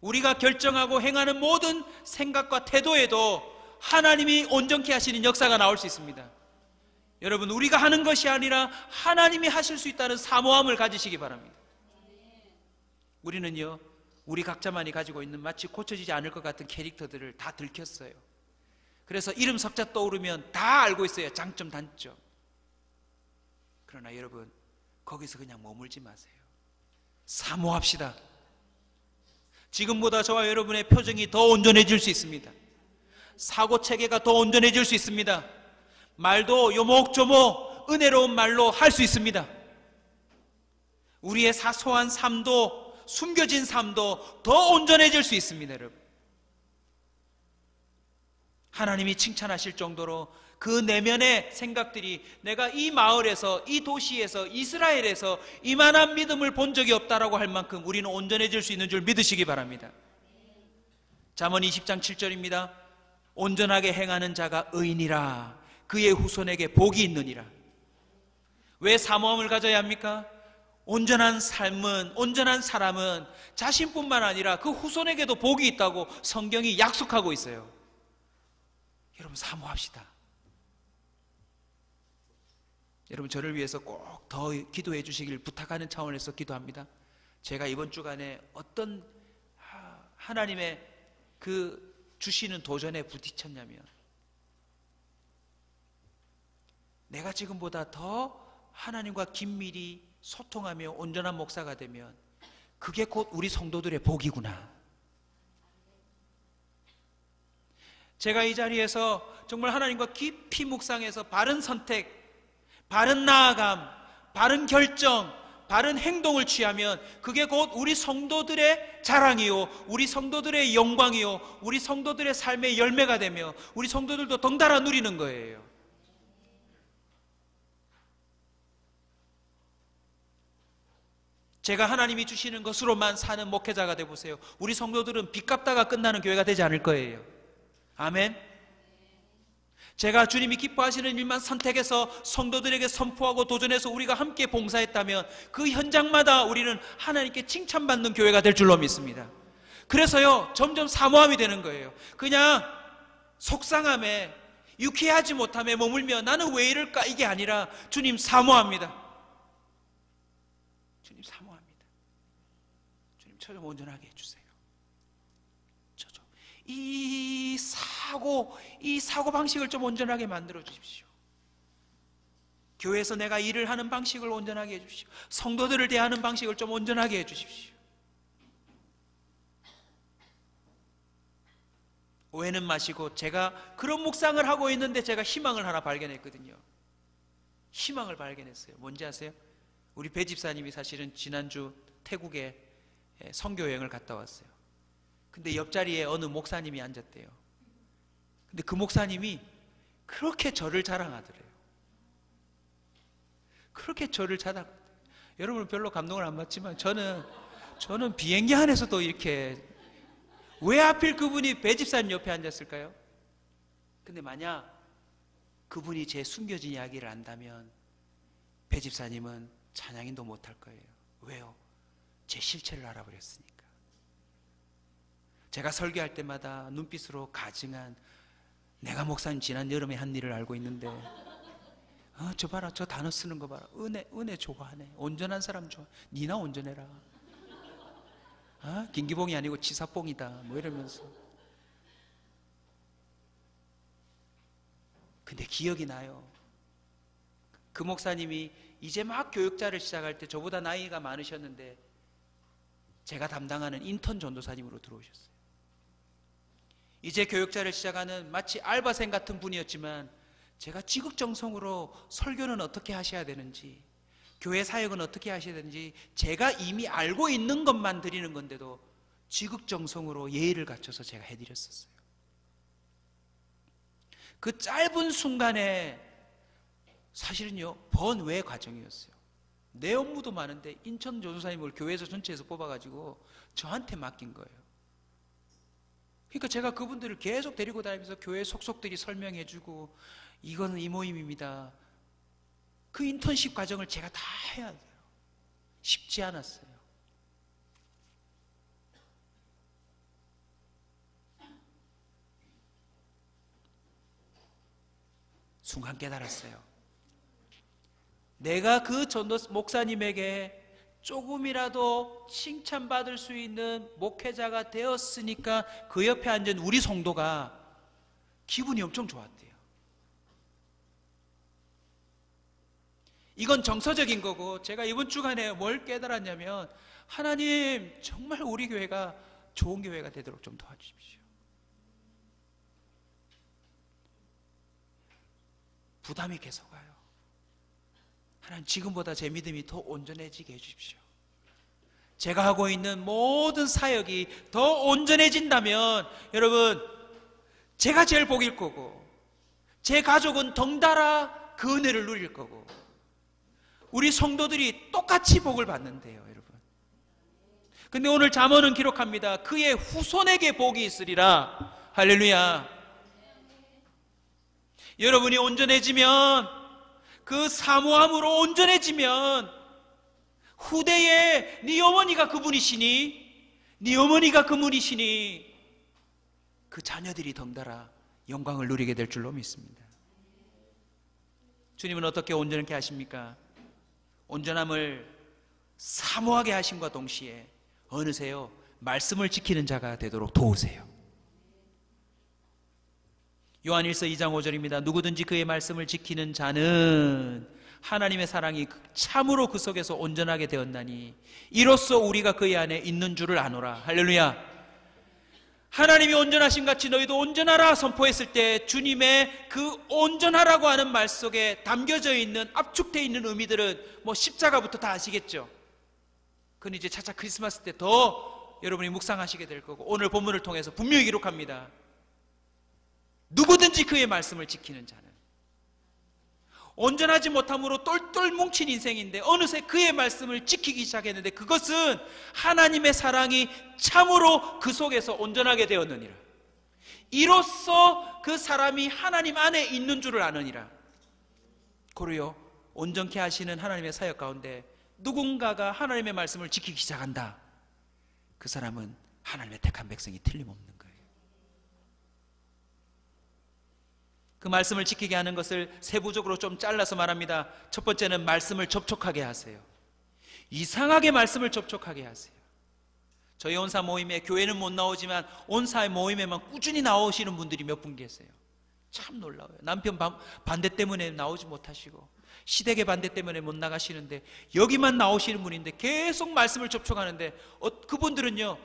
우리가 결정하고 행하는 모든 생각과 태도에도 하나님이 온전케 하시는 역사가 나올 수 있습니다. 여러분, 우리가 하는 것이 아니라 하나님이 하실 수 있다는 사모함을 가지시기 바랍니다. 우리는요, 우리 각자만이 가지고 있는 마치 고쳐지지 않을 것 같은 캐릭터들을 다 들켰어요. 그래서 이름 석자 떠오르면 다 알고 있어요. 장점, 단점. 그러나 여러분, 거기서 그냥 머물지 마세요. 사모합시다. 지금보다 저와 여러분의 표정이 더 온전해질 수 있습니다. 사고체계가 더 온전해질 수 있습니다. 말도 요목조목 은혜로운 말로 할 수 있습니다. 우리의 사소한 삶도, 숨겨진 삶도 더 온전해질 수 있습니다. 여러분, 하나님이 칭찬하실 정도로 그 내면의 생각들이 내가 이 마을에서, 이 도시에서, 이스라엘에서 이만한 믿음을 본 적이 없다라고 할 만큼 우리는 온전해질 수 있는 줄 믿으시기 바랍니다. 잠언 20장 7절입니다. 온전하게 행하는 자가 의인이라 그의 후손에게 복이 있느니라. 왜 사모함을 가져야 합니까? 온전한 삶은, 온전한 사람은 자신뿐만 아니라 그 후손에게도 복이 있다고 성경이 약속하고 있어요. 여러분, 사모합시다. 여러분, 저를 위해서 꼭 더 기도해 주시길 부탁하는 차원에서 기도합니다. 제가 이번 주간에 어떤 하나님의 그 주시는 도전에 부딪혔냐면, 내가 지금보다 더 하나님과 긴밀히 소통하며 온전한 목사가 되면 그게 곧 우리 성도들의 복이구나. 제가 이 자리에서 정말 하나님과 깊이 묵상해서 바른 선택, 바른 나아감, 바른 결정, 바른 행동을 취하면 그게 곧 우리 성도들의 자랑이요, 우리 성도들의 영광이요, 우리 성도들의 삶의 열매가 되며 우리 성도들도 덩달아 누리는 거예요. 제가 하나님이 주시는 것으로만 사는 목회자가 되보세요. 우리 성도들은 빚 갚다가 끝나는 교회가 되지 않을 거예요. 아멘. 제가 주님이 기뻐하시는 일만 선택해서 성도들에게 선포하고 도전해서 우리가 함께 봉사했다면 그 현장마다 우리는 하나님께 칭찬받는 교회가 될 줄로 믿습니다. 그래서요, 점점 사모함이 되는 거예요. 그냥 속상함에, 유쾌하지 못함에 머물며 나는 왜 이럴까, 이게 아니라 주님 사모합니다. 주님 사모합니다. 주님, 저 좀 온전하게 해주세요. 이 사고 방식을 좀 온전하게 만들어 주십시오. 교회에서 내가 일을 하는 방식을 온전하게 해 주십시오. 성도들을 대하는 방식을 좀 온전하게 해 주십시오. 오해는 마시고, 제가 그런 묵상을 하고 있는데 제가 희망을 하나 발견했거든요. 희망을 발견했어요. 뭔지 아세요? 우리 배 집사님이 사실은 지난주 태국에 선교여행을 갔다 왔어요. 근데 옆자리에 어느 목사님이 앉았대요. 근데 그 목사님이 그렇게 저를 자랑하더래요. 그렇게 저를 자랑하더래요. 여러분은 별로 감동을 안 받지만 저는 비행기 안에서도 이렇게, 왜 하필 그분이 배 집사님 옆에 앉았을까요? 근데 만약 그분이 제 숨겨진 이야기를 안다면 배 집사님은 찬양인도 못할 거예요. 왜요? 제 실체를 알아버렸으니까. 제가 설교할 때마다 눈빛으로 가증한, 내가 목사님 지난 여름에 한 일을 알고 있는데 저 봐라, 저 단어 쓰는 거 봐라, 은혜 좋아하네, 온전한 사람 좋아, 니나 온전해라, 김기봉이 아니고 치사뽕이다 뭐 이러면서. 근데 기억이 나요. 그 목사님이 이제 막 교육자를 시작할 때 저보다 나이가 많으셨는데 제가 담당하는 인턴 전도사님으로 들어오셨어요. 이제 교육자를 시작하는 마치 알바생 같은 분이었지만 제가 지극정성으로 설교는 어떻게 하셔야 되는지, 교회 사역은 어떻게 하셔야 되는지 제가 이미 알고 있는 것만 드리는 건데도 지극정성으로 예의를 갖춰서 제가 해드렸었어요. 그 짧은 순간에 사실은요, 번외 과정이었어요. 내 업무도 많은데 인천 전도사님을 교회에서 전체에서 뽑아가지고 저한테 맡긴 거예요. 그러니까 제가 그분들을 계속 데리고 다니면서 교회 속속들이 설명해주고, 이거는 이 모임입니다. 그 인턴십 과정을 제가 다 해야 돼요. 쉽지 않았어요. 순간 깨달았어요. 내가 그 전도 목사님에게 조금이라도 칭찬받을 수 있는 목회자가 되었으니까 그 옆에 앉은 우리 성도가 기분이 엄청 좋았대요. 이건 정서적인 거고, 제가 이번 주간에 뭘 깨달았냐면, 하나님 정말 우리 교회가 좋은 교회가 되도록 좀 도와주십시오. 부담이 계속 와요. 하나님 지금보다 제 믿음이 더 온전해지게 해주십시오. 제가 하고 있는 모든 사역이 더 온전해진다면 여러분, 제가 제일 복일 거고, 제 가족은 덩달아 그 은혜를 누릴 거고, 우리 성도들이 똑같이 복을 받는데요, 여러분. 근데 오늘 잠언은 기록합니다. 그의 후손에게 복이 있으리라. 할렐루야. 여러분이 온전해지면, 그 사모함으로 온전해지면 후대에 네 어머니가 그분이시니, 네 어머니가 그분이시니 그 자녀들이 덩달아 영광을 누리게 될 줄로 믿습니다. 주님은 어떻게 온전하게 하십니까? 온전함을 사모하게 하심과 동시에 어느새요, 말씀을 지키는 자가 되도록 도우세요. 요한일서 2장 5절입니다. 누구든지 그의 말씀을 지키는 자는 하나님의 사랑이 참으로 그 속에서 온전하게 되었나니 이로써 우리가 그의 안에 있는 줄을 아노라. 할렐루야. 하나님이 온전하신 같이 너희도 온전하라 선포했을 때 주님의 그 온전하라고 하는 말 속에 담겨져 있는, 압축되어 있는 의미들은 뭐 십자가부터 다 아시겠죠. 그건 이제 차차 크리스마스 때 더 여러분이 묵상하시게 될 거고, 오늘 본문을 통해서 분명히 기록합니다. 누구든지 그의 말씀을 지키는 자는, 온전하지 못함으로 똘똘 뭉친 인생인데 어느새 그의 말씀을 지키기 시작했는데, 그것은 하나님의 사랑이 참으로 그 속에서 온전하게 되었느니라. 이로써 그 사람이 하나님 안에 있는 줄을 아느니라. 고로요, 온전케 하시는 하나님의 사역 가운데 누군가가 하나님의 말씀을 지키기 시작한다. 그 사람은 하나님의 택한 백성이 틀림없는 거예요. 그 말씀을 지키게 하는 것을 세부적으로 좀 잘라서 말합니다. 첫 번째는 말씀을 접촉하게 하세요. 이상하게 말씀을 접촉하게 하세요. 저희 온사 모임에, 교회는 못 나오지만 온사의 모임에만 꾸준히 나오시는 분들이 몇 분 계세요. 참 놀라워요. 남편 반대 때문에 나오지 못하시고 시댁의 반대 때문에 못 나가시는데 여기만 나오시는 분인데 계속 말씀을 접촉하는데, 그분들은요,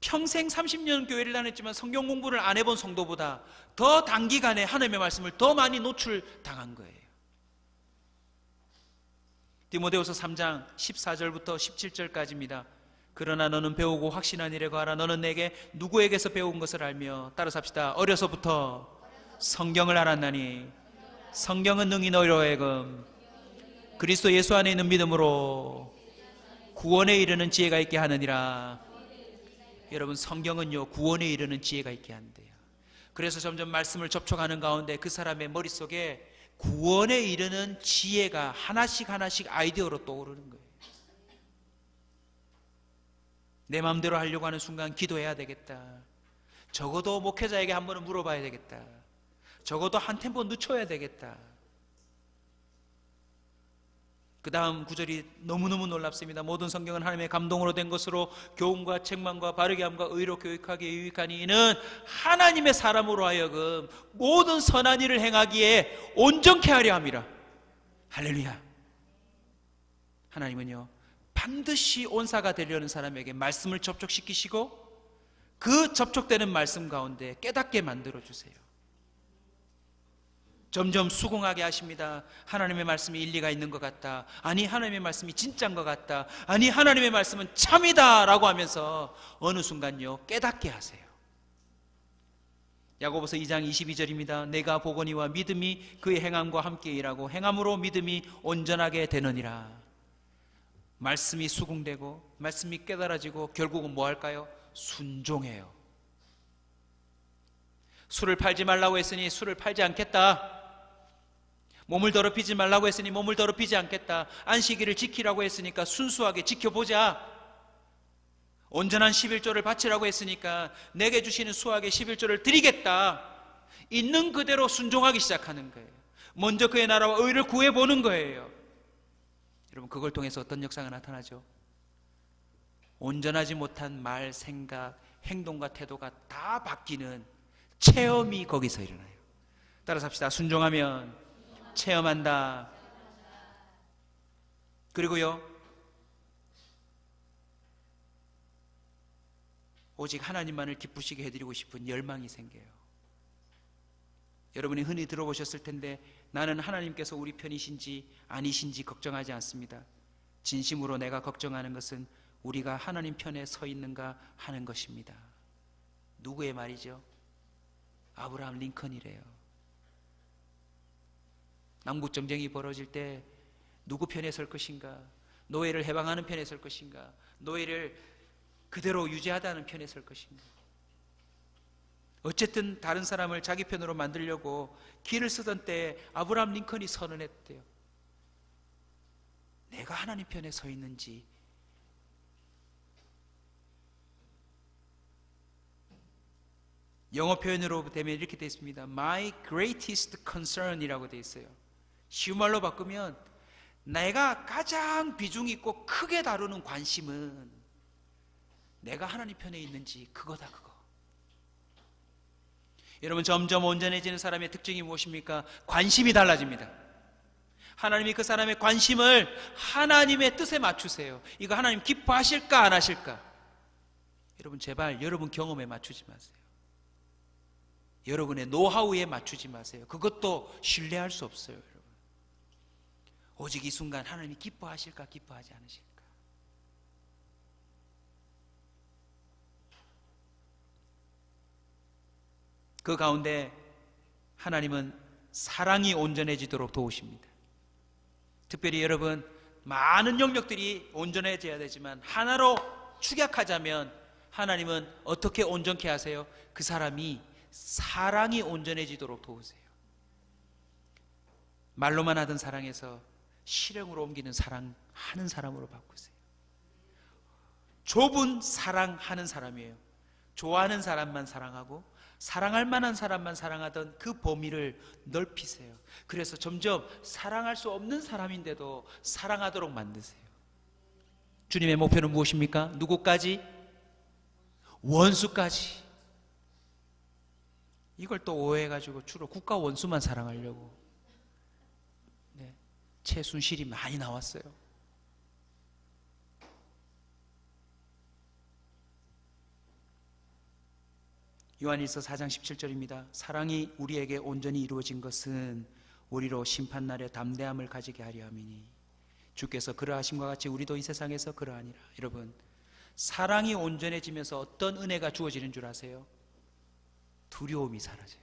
평생 30년 교회를 다녔지만 성경 공부를 안 해본 성도보다 더 단기간에 하나님의 말씀을 더 많이 노출당한 거예요. 디모데후서 3장 14절부터 17절까지입니다. 그러나 너는 배우고 확신한 일에 거하라. 너는 내게 누구에게서 배운 것을 알며, 따라서 합시다. 어려서부터 성경을 알았나니 성경은 능히 너희로 하여금 그리스도 예수 안에 있는 믿음으로 구원에 이르는 지혜가 있게 하느니라. 여러분, 성경은요, 구원에 이르는 지혜가 있게 한대요. 그래서 점점 말씀을 접촉하는 가운데 그 사람의 머릿속에 구원에 이르는 지혜가 하나씩 하나씩 아이디어로 떠오르는 거예요. 내 마음대로 하려고 하는 순간 기도해야 되겠다. 적어도 목회자에게 한 번은 물어봐야 되겠다. 적어도 한 템포 늦춰야 되겠다. 그 다음 구절이 너무너무 놀랍습니다. 모든 성경은 하나님의 감동으로 된 것으로 교훈과 책망과 바르게 함과 의로 교육하기에 유익하니 이는 하나님의 사람으로 하여금 모든 선한 일을 행하기에 온전케 하려 함이라. 할렐루야. 하나님은요, 반드시 온사가 되려는 사람에게 말씀을 접촉시키시고 그 접촉되는 말씀 가운데 깨닫게 만들어주세요. 점점 수긍하게 하십니다. 하나님의 말씀이 일리가 있는 것 같다. 아니, 하나님의 말씀이 진짜인 것 같다. 아니, 하나님의 말씀은 참이다 라고 하면서 어느 순간요 깨닫게 하세요. 야고보서 2장 22절입니다. 내가 보거니와 믿음이 그의 행함과 함께 일하고 행함으로 믿음이 온전하게 되느니라. 말씀이 수긍되고 말씀이 깨달아지고 결국은 뭐 할까요? 순종해요. 술을 팔지 말라고 했으니 술을 팔지 않겠다. 몸을 더럽히지 말라고 했으니 몸을 더럽히지 않겠다. 안식일을 지키라고 했으니까 순수하게 지켜보자. 온전한 11조를 바치라고 했으니까 내게 주시는 수학의 11조를 드리겠다. 있는 그대로 순종하기 시작하는 거예요. 먼저 그의 나라와 의를 구해보는 거예요. 여러분, 그걸 통해서 어떤 역사가 나타나죠? 온전하지 못한 말, 생각, 행동과 태도가 다 바뀌는 체험이 거기서 일어나요. 따라서 합시다. 순종하면 체험한다. 그리고요, 오직 하나님만을 기쁘시게 해드리고 싶은 열망이 생겨요. 여러분이 흔히 들어보셨을 텐데, 나는 하나님께서 우리 편이신지 아니신지 걱정하지 않습니다. 진심으로 내가 걱정하는 것은 우리가 하나님 편에 서 있는가 하는 것입니다. 누구의 말이죠? 아브라함 링컨이래요. 남북전쟁이 벌어질 때 누구 편에 설 것인가? 노예를 해방하는 편에 설 것인가? 노예를 그대로 유지하다는 편에 설 것인가? 어쨌든 다른 사람을 자기 편으로 만들려고 길을 쓰던 때에 아브라함 링컨이 선언했대요. 내가 하나님 편에 서 있는지, 영어 표현으로 되면 이렇게 되어 있습니다. My greatest concern 이라고 되어 있어요. 쉬운 말로 바꾸면 내가 가장 비중 있고 크게 다루는 관심은 내가 하나님 편에 있는지 그거다, 그거. 여러분, 점점 온전해지는 사람의 특징이 무엇입니까? 관심이 달라집니다. 하나님이 그 사람의 관심을 하나님의 뜻에 맞추세요. 이거 하나님 기뻐하실까 안 하실까? 여러분, 제발 여러분 경험에 맞추지 마세요. 여러분의 노하우에 맞추지 마세요. 그것도 신뢰할 수 없어요. 여러분, 오직 이 순간 하나님이 기뻐하실까 기뻐하지 않으실까? 그 가운데 하나님은 사랑이 온전해지도록 도우십니다. 특별히 여러분, 많은 영역들이 온전해져야 되지만 하나로 축약하자면 하나님은 어떻게 온전케 하세요? 그 사람이 사랑이 온전해지도록 도우세요. 말로만 하던 사랑에서 실행으로 옮기는 사랑하는 사람으로 바꾸세요. 좁은 사랑하는 사람이에요. 좋아하는 사람만 사랑하고 사랑할 만한 사람만 사랑하던 그 범위를 넓히세요. 그래서 점점 사랑할 수 없는 사람인데도 사랑하도록 만드세요. 주님의 목표는 무엇입니까? 누구까지? 원수까지. 이걸 또 오해해가지고 주로 국가 원수만 사랑하려고 최순실이 많이 나왔어요. 요한일서 4장 17절입니다. 사랑이 우리에게 온전히 이루어진 것은 우리로 심판날에 담대함을 가지게 하려 함이니 주께서 그러하심과 같이 우리도 이 세상에서 그러하니라. 여러분, 사랑이 온전해지면서 어떤 은혜가 주어지는 줄 아세요? 두려움이 사라져요.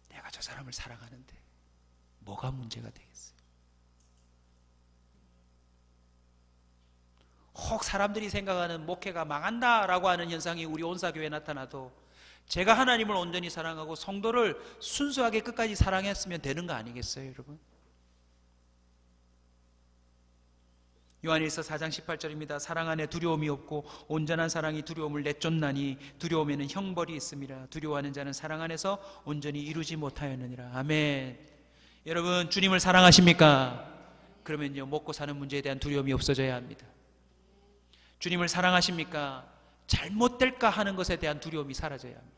내가 저 사람을 사랑하는데 뭐가 문제가 되겠어요? 혹 사람들이 생각하는 목회가 망한다라고 하는 현상이 우리 온사교회에 나타나도 제가 하나님을 온전히 사랑하고 성도를 순수하게 끝까지 사랑했으면 되는 거 아니겠어요, 여러분? 요한일서 4장 18절입니다. 사랑 안에 두려움이 없고 온전한 사랑이 두려움을 내쫓나니 두려움에는 형벌이 있음이라. 두려워하는 자는 사랑 안에서 온전히 이루지 못하였느니라. 아멘. 여러분, 주님을 사랑하십니까? 그러면요, 먹고 사는 문제에 대한 두려움이 없어져야 합니다. 주님을 사랑하십니까? 잘못될까 하는 것에 대한 두려움이 사라져야 합니다.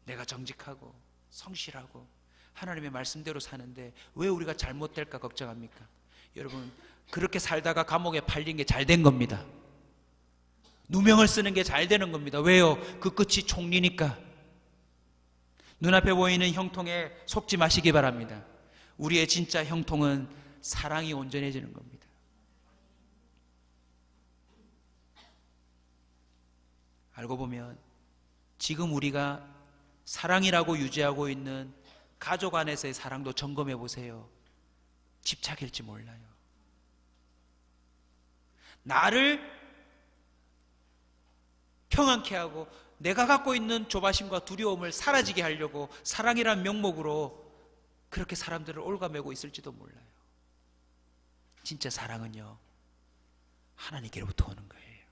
내가 정직하고 성실하고 하나님의 말씀대로 사는데 왜 우리가 잘못될까 걱정합니까? 여러분, 그렇게 살다가 감옥에 팔린 게 잘 된 겁니다. 누명을 쓰는 게 잘 되는 겁니다. 왜요? 그 끝이 총리니까. 눈앞에 보이는 형통에 속지 마시기 바랍니다. 우리의 진짜 형통은 사랑이 온전해지는 겁니다. 알고 보면 지금 우리가 사랑이라고 유지하고 있는 가족 안에서의 사랑도 점검해 보세요. 집착일지 몰라요. 나를 평안케 하고 내가 갖고 있는 조바심과 두려움을 사라지게 하려고 사랑이란 명목으로 그렇게 사람들을 올가매고 있을지도 몰라요. 진짜 사랑은요, 하나님께로부터 오는 거예요.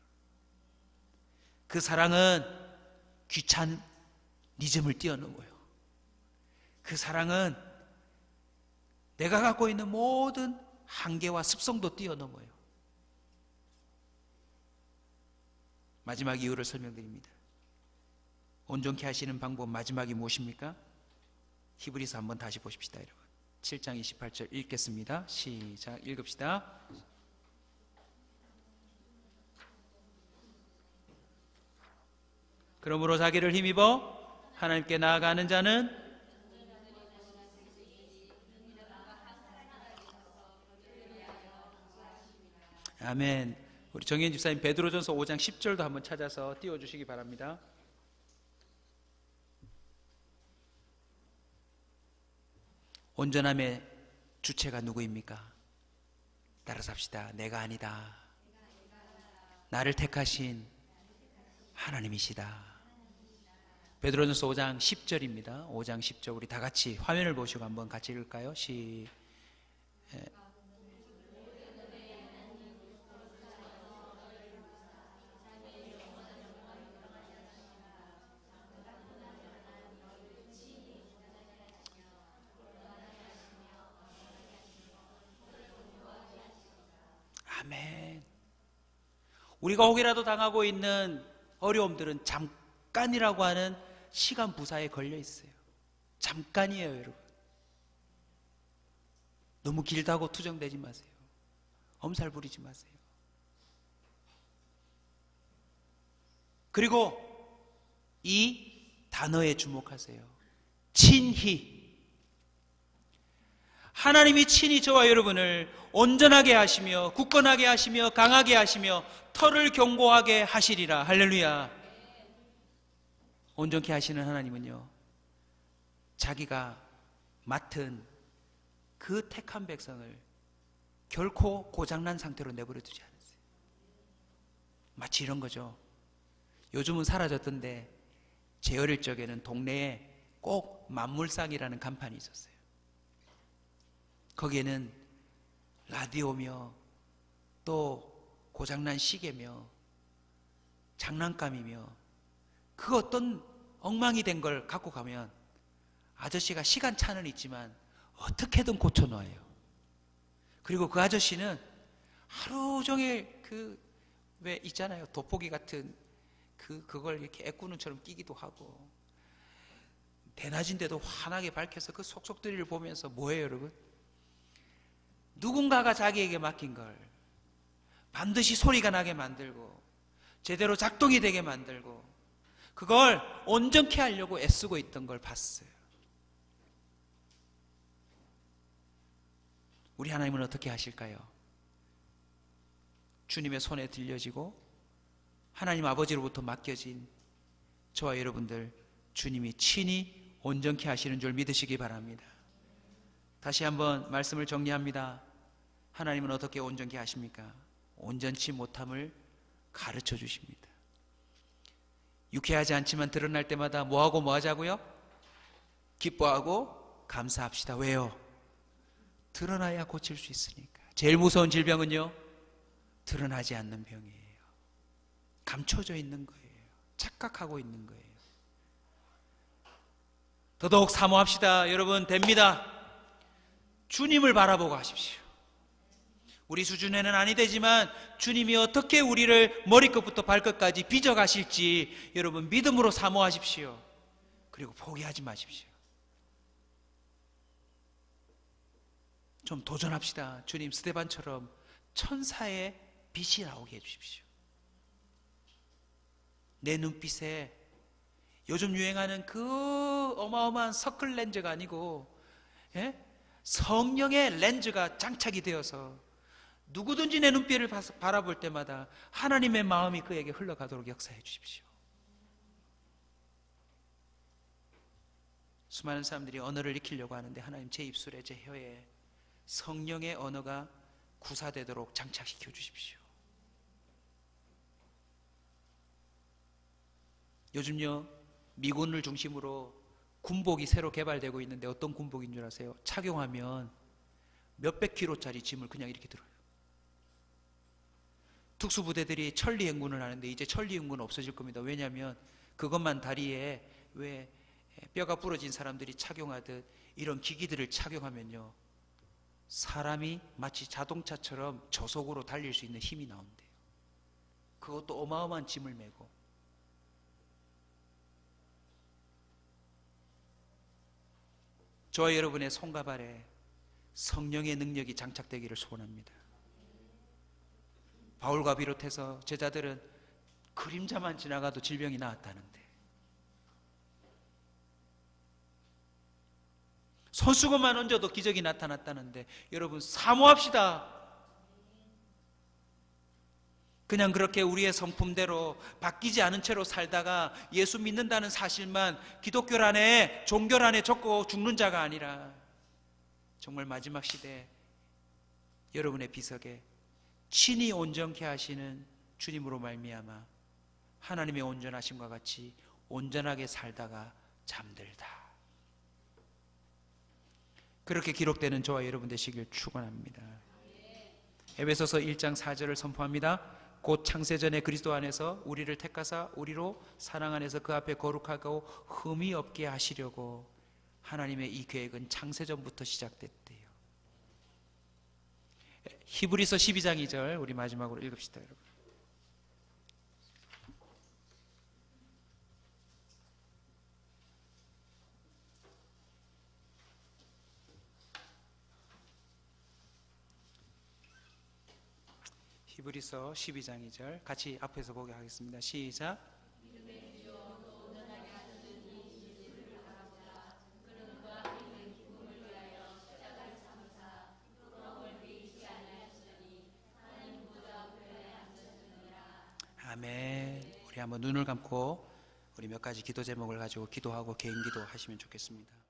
그 사랑은 귀차니즘을 뛰어넘어요. 그 사랑은 내가 갖고 있는 모든 한계와 습성도 뛰어넘어요. 마지막 이유를 설명드립니다. 온전케 하시는 방법 마지막이 무엇입니까? 히브리서 한번 다시 보십시다, 여러분. 7장 28절 읽겠습니다. 시작, 읽읍시다. 그러므로 자기를 힘입어 하나님께 나아가는 자는 아멘. 우리 정현 집사님 베드로전서 5장 10절도 한번 찾아서 띄워주시기 바랍니다. 온전함의 주체가 누구입니까? 따라서 합시다. 내가 아니다. 나를 택하신 하나님이시다. 베드로전서 5장 10절입니다. 5장 10절 우리 다 같이 화면을 보시고 한번 같이 읽을까요? 아멘. 우리가 혹이라도 당하고 있는 어려움들은 잠깐이라고 하는 시간 부사에 걸려 있어요. 잠깐이에요, 여러분. 너무 길다고 투정되지 마세요. 엄살 부리지 마세요. 그리고 이 단어에 주목하세요. 친히. 하나님이 친히 저와 여러분을 온전하게 하시며 굳건하게 하시며 강하게 하시며 털을 견고하게 하시리라. 할렐루야. 온전케 하시는 하나님은요, 자기가 맡은 그 택한 백성을 결코 고장난 상태로 내버려 두지 않았어요. 마치 이런 거죠. 요즘은 사라졌던데 제 어릴 적에는 동네에 꼭 만물상이라는 간판이 있었어요. 거기에는 라디오며 또 고장난 시계며 장난감이며 그 어떤 엉망이 된 걸 갖고 가면 아저씨가 시간차는 있지만 어떻게든 고쳐놓아요. 그리고 그 아저씨는 하루 종일 왜 있잖아요, 돋보기 같은 그걸 이렇게 애꾸눈처럼 끼기도 하고 대낮인데도 환하게 밝혀서 그 속속들이를 보면서 뭐예요, 여러분? 누군가가 자기에게 맡긴 걸 반드시 소리가 나게 만들고 제대로 작동이 되게 만들고 그걸 온전케 하려고 애쓰고 있던 걸 봤어요. 우리 하나님은 어떻게 하실까요? 주님의 손에 들려지고 하나님 아버지로부터 맡겨진 저와 여러분들 주님이 친히 온전케 하시는 줄 믿으시기 바랍니다. 다시 한번 말씀을 정리합니다. 하나님은 어떻게 온전케 하십니까? 온전치 못함을 가르쳐 주십니다. 유쾌하지 않지만 드러날 때마다 뭐하고 뭐 하자고요? 기뻐하고 감사합시다. 왜요? 드러나야 고칠 수 있으니까. 제일 무서운 질병은요, 드러나지 않는 병이에요. 감춰져 있는 거예요. 착각하고 있는 거예요. 더더욱 사모합시다. 여러분, 됩니다. 주님을 바라보고 하십시오. 우리 수준에는 아니 되지만 주님이 어떻게 우리를 머리끝부터 발끝까지 빚어가실지 여러분 믿음으로 사모하십시오. 그리고 포기하지 마십시오. 좀 도전합시다. 주님, 스데반처럼 천사의 빛이 나오게 해주십시오. 내 눈빛에 요즘 유행하는 그 어마어마한 서클 렌즈가 아니고 성령의 렌즈가 장착이 되어서 누구든지 내 눈빛을 바라볼 때마다 하나님의 마음이 그에게 흘러가도록 역사해 주십시오. 수많은 사람들이 언어를 익히려고 하는데 하나님, 제 입술에, 제 혀에 성령의 언어가 구사되도록 장착시켜 주십시오. 요즘요, 미군을 중심으로 군복이 새로 개발되고 있는데 어떤 군복인 줄 아세요? 착용하면 몇백 킬로짜리 짐을 그냥 이렇게 들어요. 특수부대들이 천리행군을 하는데 이제 천리행군은 없어질 겁니다. 왜냐하면 그것만 다리에 왜 뼈가 부러진 사람들이 착용하듯 이런 기기들을 착용하면요, 사람이 마치 자동차처럼 저속으로 달릴 수 있는 힘이 나온대요. 그것도 어마어마한 짐을 메고. 저와 여러분의 손과 발에 성령의 능력이 장착되기를 소원합니다. 바울과 비롯해서 제자들은 그림자만 지나가도 질병이 나았다는데, 손수건만 얹어도 기적이 나타났다는데, 여러분 사모합시다. 그냥 그렇게 우리의 성품대로 바뀌지 않은 채로 살다가 예수 믿는다는 사실만 기독교란에, 종교란에 적고 죽는 자가 아니라 정말 마지막 시대에 여러분의 비석에 친히 온전케 하시는 주님으로 말미암아 하나님의 온전하심과 같이 온전하게 살다가 잠들다, 그렇게 기록되는 저와 여러분 되시길 축원합니다. 에베소서 1장 4절을 선포합니다. 곧 창세전에 그리스도 안에서 우리를 택하사 우리로 사랑 안에서 그 앞에 거룩하고 흠이 없게 하시려고 하나님의 이 계획은 창세전부터 시작됐대요. 히브리서 12장 2절 우리 마지막으로 읽읍시다. 여러분, 히브리서 12장 2절 같이 앞에서 보게 하겠습니다. 시작. 아멘. 우리 한번 눈을 감고 우리 몇 가지 기도 제목을 가지고 기도하고 개인 기도 하시면 좋겠습니다.